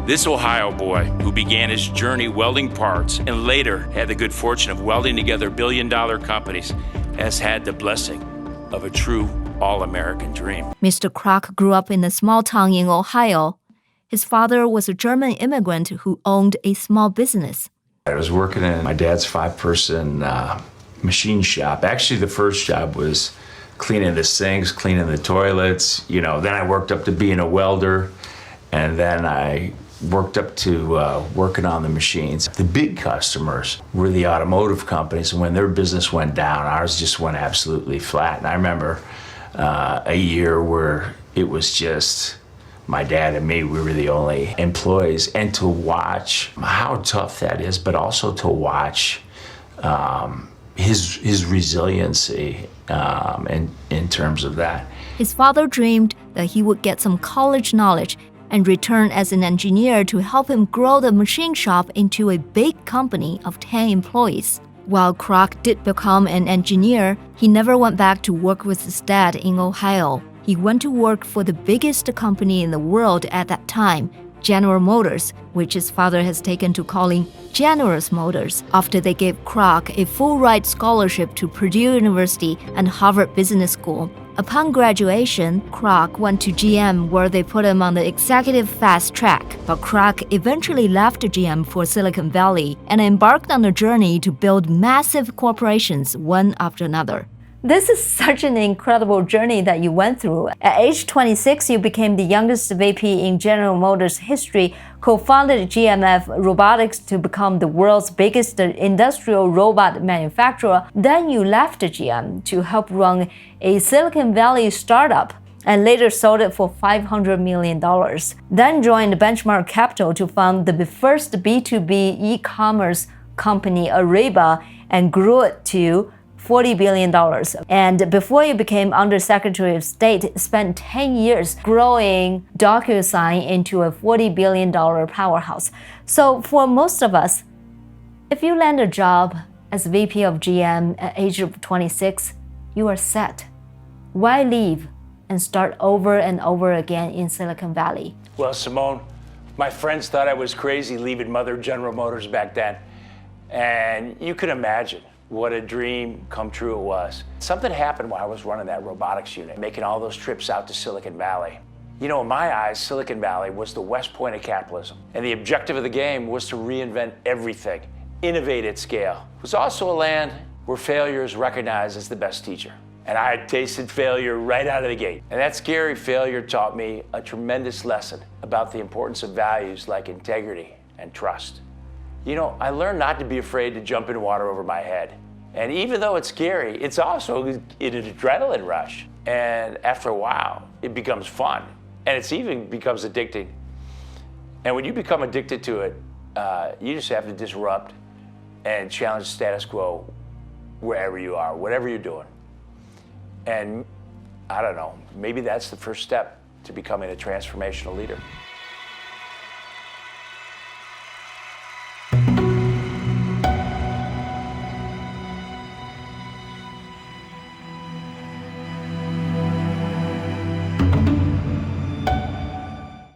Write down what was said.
This Ohio boy, who began his journey welding parts and later had the good fortune of welding together billion-dollar companies, has had the blessing of a true all-American dream. Mr. Krach grew up in a small town in Ohio. His father was a German immigrant who owned a small business. I was working in my dad's 5-person machine shop. Actually, the first job was cleaning the sinks, cleaning the toilets. Then I worked up to being a welder, and then I worked up to working on the machines. The big customers were the automotive companies, and when their business went down, ours just went absolutely flat. And I remember a year where it was just my dad and me, we were the only employees. And to watch how tough that is, but also to watch his resiliency in terms of that. His father dreamed that he would get some college knowledge and return as an engineer to help him grow the machine shop into a big company of 10 employees. While Krach did become an engineer, he never went back to work with his dad in Ohio. He went to work for the biggest company in the world at that time, General Motors, which his father has taken to calling Generous Motors after they gave Krach a full-ride scholarship to Purdue University and Harvard Business School. Upon graduation, Krach went to GM where they put him on the executive fast track, but Krach eventually left GM for Silicon Valley and embarked on a journey to build massive corporations one after another. This is such an incredible journey that you went through. At age 26, you became the youngest VP in General Motors history, co-founded GMF Robotics to become the world's biggest industrial robot manufacturer. Then you left GM to help run a Silicon Valley startup and later sold it for $500 million. Then joined Benchmark Capital to found the first B2B e-commerce company, Ariba, and grew it to $40 billion. And before you became Undersecretary of State, spent 10 years growing DocuSign into a $40 billion powerhouse. So for most of us, if you land a job as VP of GM at age of 26, you are set. Why leave and start over and over again in Silicon Valley? Well, Simone, my friends thought I was crazy leaving Mother General Motors back then. And you can imagine what a dream come true it was. Something happened while I was running that robotics unit, making all those trips out to Silicon Valley. In my eyes, Silicon Valley was the West Point of capitalism. And the objective of the game was to reinvent everything, innovate at scale. It was also a land where failure is recognized as the best teacher. And I had tasted failure right out of the gate. And that scary failure taught me a tremendous lesson about the importance of values like integrity and trust. I learned not to be afraid to jump in water over my head. And even though it's scary, it's also an adrenaline rush. And after a while, it becomes fun. And it's even becomes addicting. And when you become addicted to it, you just have to disrupt and challenge the status quo wherever you are, whatever you're doing. And I don't know, maybe that's the first step to becoming a transformational leader.